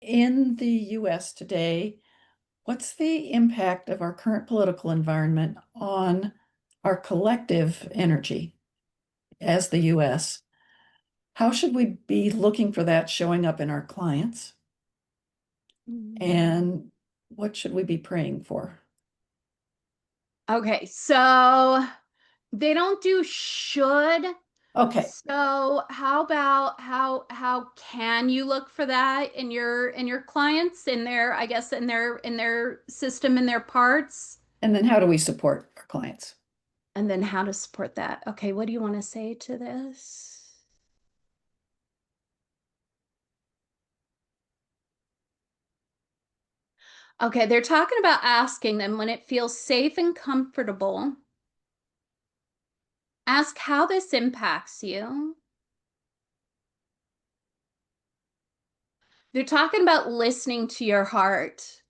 in the US today, what's the impact of our current political environment on our collective energy as the US? How should we be looking for that showing up in our clients? And what should we be praying for? Okay, so they don't do should. Okay, So how about how can you look for that in your clients in their I guess in their system in their parts, and then how do we support our clients? and then how to support that? Okay, what do you want to say to this? Okay, they're talking about asking them when it feels safe and comfortable. Ask how this impacts you. They're talking about listening to your heart.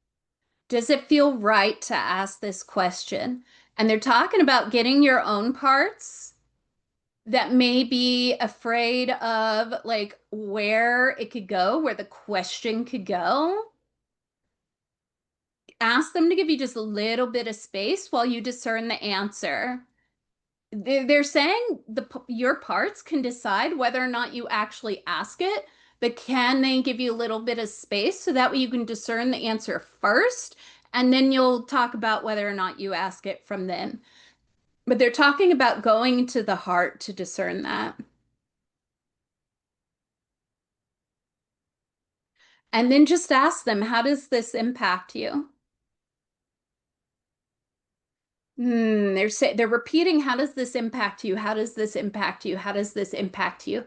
Does it feel right to ask this question? And they're talking about getting your own parts that may be afraid of like where it could go, where the question could go. Ask them to give you just a little bit of space while you discern the answer. They're saying your parts can decide whether or not you actually ask it, but can they give you a little bit of space so that way you can discern the answer first, and then you'll talk about whether or not you ask it from them. But they're talking about going to the heart to discern that. And then just ask them, how does this impact you? They're repeating, how does this impact you? How does this impact you? How does this impact you?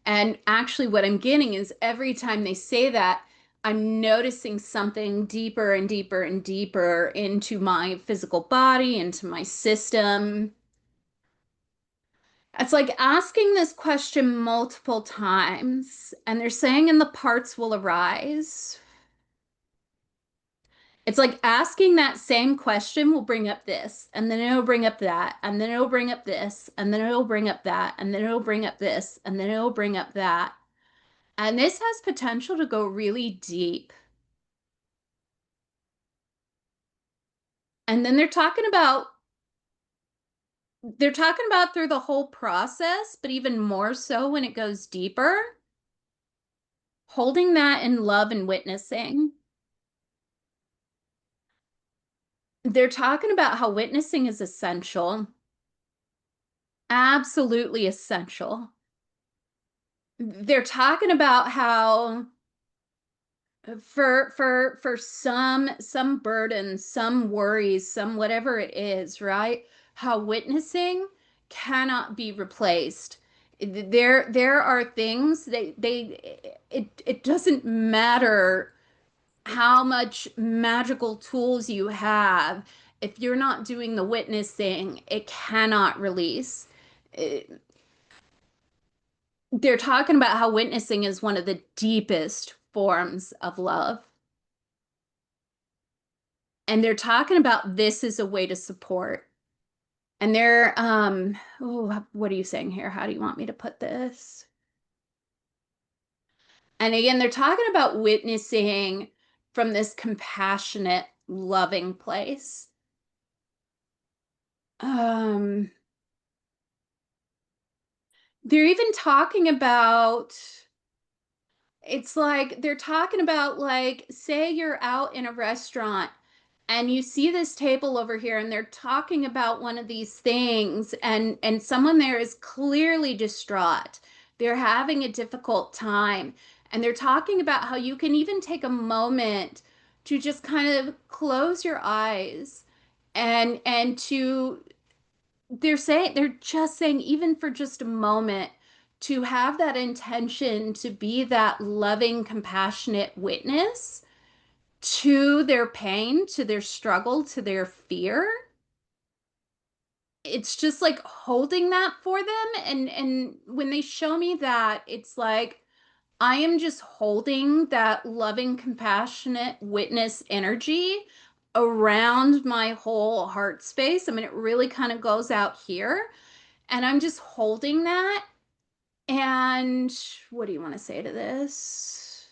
And actually, what I'm getting is every time they say that, I'm noticing something deeper and deeper and deeper into my physical body, into my system. It's like asking this question multiple times, and they're saying, and the parts will arise. It's like asking that same question will bring up this, and then it'll bring up that, and then it'll bring up this, and then it'll bring up that, and then it'll bring up this, and then it'll bring up that. And this has potential to go really deep. And then they're talking about through the whole process, but even more so when it goes deeper, holding that in love and witnessing. They're talking about how witnessing is essential, absolutely essential. They're talking about how for some burdens, some worries, some whatever it is, right? How witnessing cannot be replaced. There are things it doesn't matter how much magical tools you have, if you're not doing the witnessing, it cannot release. It- they're talking about how witnessing is one of the deepest forms of love. And they're talking about this is a way to support. And they're, oh, what are you saying here? How do you want me to put this? And again, they're talking about witnessing from this compassionate, loving place. Um, they're even talking about, it's like they're talking about, like, say you're out in a restaurant and you see this table over here and they're talking about one of these things, and someone there is clearly distraught. They're having a difficult time, and they're talking about how you can even take a moment to just kind of close your eyes and to they're just saying, even for just a moment, to have that intention to be that loving, compassionate witness to their pain, to their struggle, to their fear. It's just like holding that for them. And when they show me that, it's like I am just holding that loving, compassionate witness energy around my whole heart space. I mean, it really kind of goes out here. And I'm just holding that. And what do you want to say to this?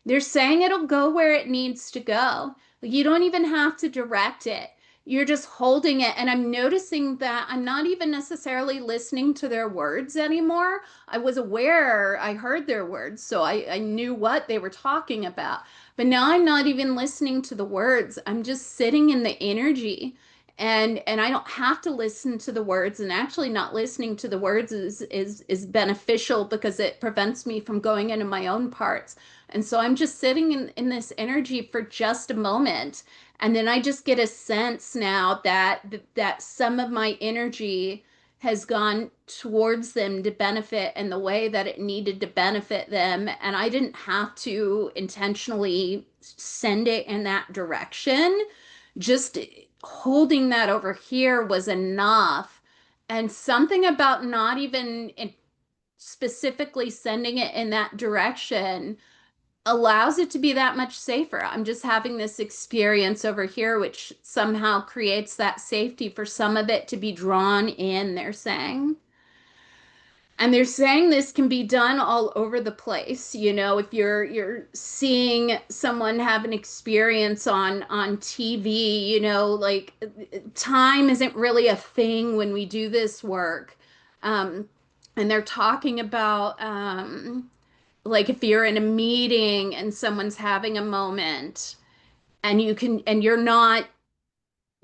They're saying it'll go where it needs to go. Like you don't even have to direct it. You're just holding it. And I'm noticing that I'm not even necessarily listening to their words anymore. I was aware, I heard their words, so I knew what they were talking about. But now I'm not even listening to the words. I'm just sitting in the energy. And I don't have to listen to the words. And actually not listening to the words is beneficial because it prevents me from going into my own parts. And so I'm just sitting in this energy for just a moment. And then I just get a sense now that some of my energy has gone towards them to benefit in the way that it needed to benefit them. And I didn't have to intentionally send it in that direction. Just holding that over here was enough. And something about not even specifically sending it in that direction allows it to be that much safer. I'm just having this experience over here, which somehow creates that safety for some of it to be drawn in, they're saying. And they're saying this can be done all over the place. You know, if you're seeing someone have an experience on TV, you know, like time isn't really a thing when we do this work. Um, and they're talking about like if you're in a meeting and someone's having a moment and you're not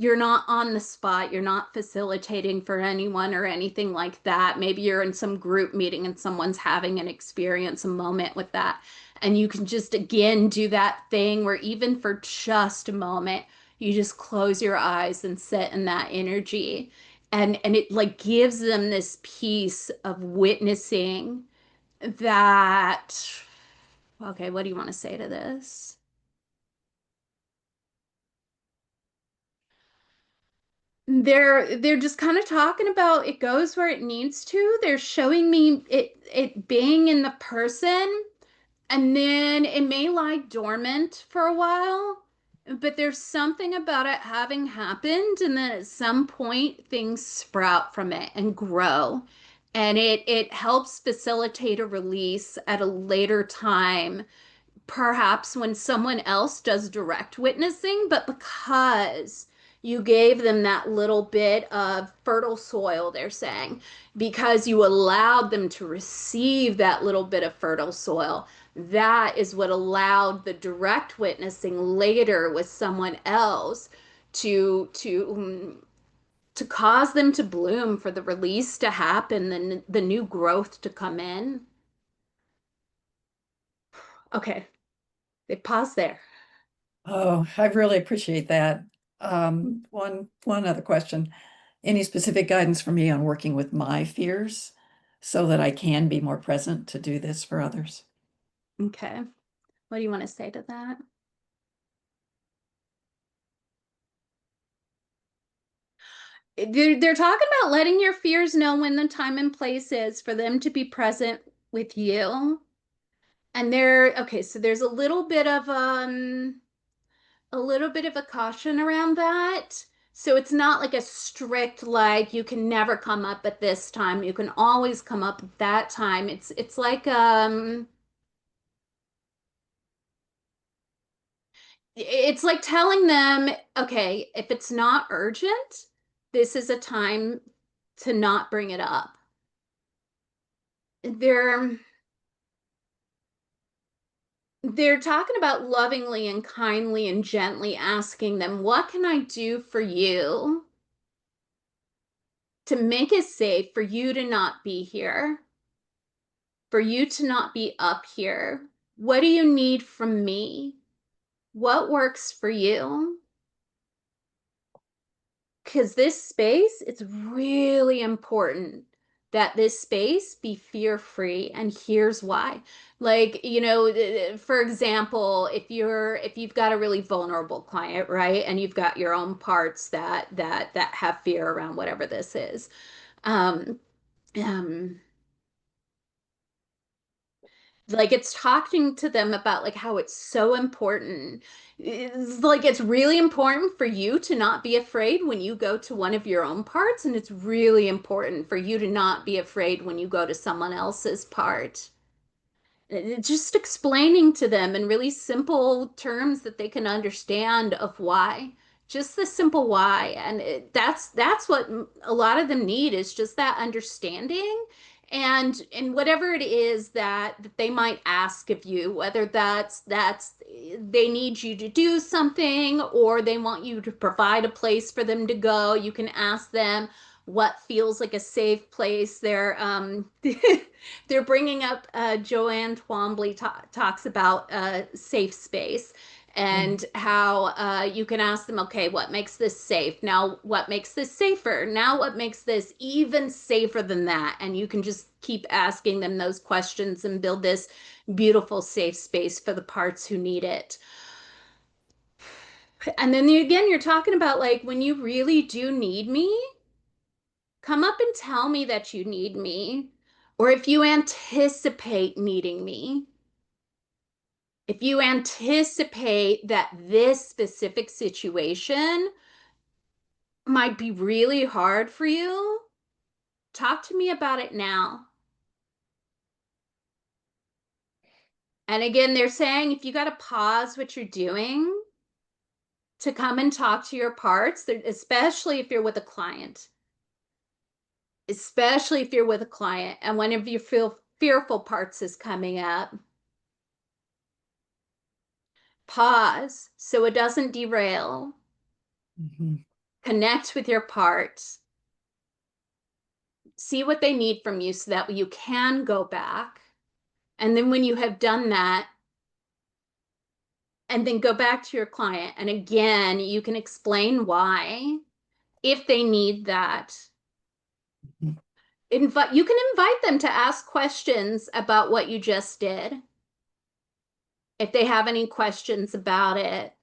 on the spot, you're not facilitating for anyone or anything like that. Maybe you're in some group meeting and someone's having an experience, a moment with that. And you can just again do that thing where even for just a moment, you just close your eyes and sit in that energy. And it like gives them this piece of witnessing that. Okay, what do you want to say to this? They're just kind of talking about it goes where it needs to. They're showing me it being in the person, and then it may lie dormant for a while, but there's something about it having happened, and then at some point things sprout from it and grow. And it helps facilitate a release at a later time, perhaps when someone else does direct witnessing, but because you gave them that little bit of fertile soil, they're saying, because you allowed them to receive that little bit of fertile soil, that is what allowed the direct witnessing later with someone else to cause them to bloom, for the release to happen, the new growth to come in. Okay, they pause there. Oh, I really appreciate that. One other question. Any specific guidance for me on working with my fears so that I can be more present to do this for others? Okay. What do you want to say to that? They're talking about letting your fears know when the time and place is for them to be present with you. And they're okay, so there's a little bit of a caution around that. So it's not like a strict like you can never come up at this time. You can always come up at that time. It's like it's like telling them, okay, if it's not urgent, this is a time to not bring it up. They're they're talking about lovingly and kindly and gently asking them, what can I do for you to make it safe for you to not be here, for you to not be up here? What do you need from me? What works for you? Because this space, it's really important that this space be fear free. And here's why. Like, you know, for example, if you've got a really vulnerable client, right? And you've got your own parts that have fear around whatever this is. Um, um, like it's talking to them about like how it's so important. It's like it's really important for you to not be afraid when you go to one of your own parts, and it's really important for you to not be afraid when you go to someone else's part. just explaining to them in really simple terms that they can understand of why, just the simple why. And that's what a lot of them need, is just that understanding. And whatever it is that they might ask of you, whether that's they need you to do something, or they want you to provide a place for them to go, you can ask them what feels like a safe place. They're bringing up, Joanne Twombly talks about safe space, Mhm. and how you can ask them, okay, what makes this safe? Now, what makes this safer? Now, what makes this even safer than that? And you can just keep asking them those questions and build this beautiful safe space for the parts who need it. And then again, you're talking about like when you really do need me, come up and tell me that you need me. Or if you anticipate needing me, if you anticipate that this specific situation might be really hard for you, talk to me about it now. And again, they're saying if you got to pause what you're doing to come and talk to your parts, especially if you're with a client, especially if you're with a client and one of your feel fearful parts is coming up, pause so it doesn't derail. Mhm. Connect with your parts, see what they need from you so that you can go back. And then when you have done that, and then go back to your client, and again, you can explain why, if they need that. Mhm. You can invite them to ask questions about what you just did, if they have any questions about it.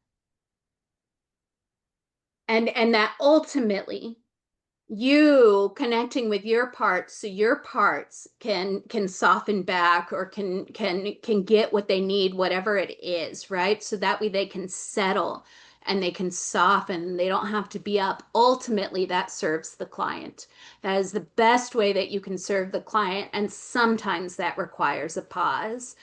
And that ultimately you connecting with your parts, so your parts can soften back, or can get what they need, whatever it is, right? So that way they can settle and they can soften. They don't have to be up. Ultimately, that serves the client. That is the best way that you can serve the client, and sometimes that requires a pause.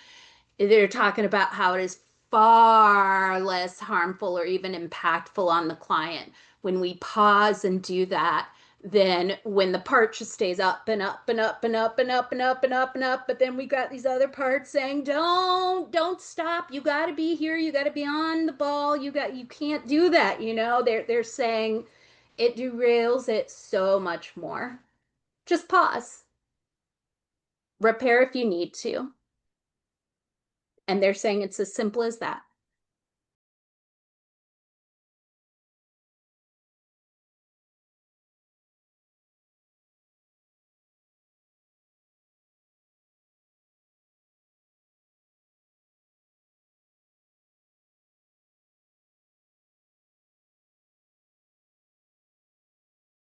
They're talking about how it is far less harmful or even impactful on the client when we pause and do that, than when the part just stays up and up and up and up and up and up and up and up. But then we got these other parts saying, don't stop. You got to be here. You got to be on the ball. You can't do that. They're saying it derails it so much more. Just pause, repair if you need to. And they're saying it's as simple as that.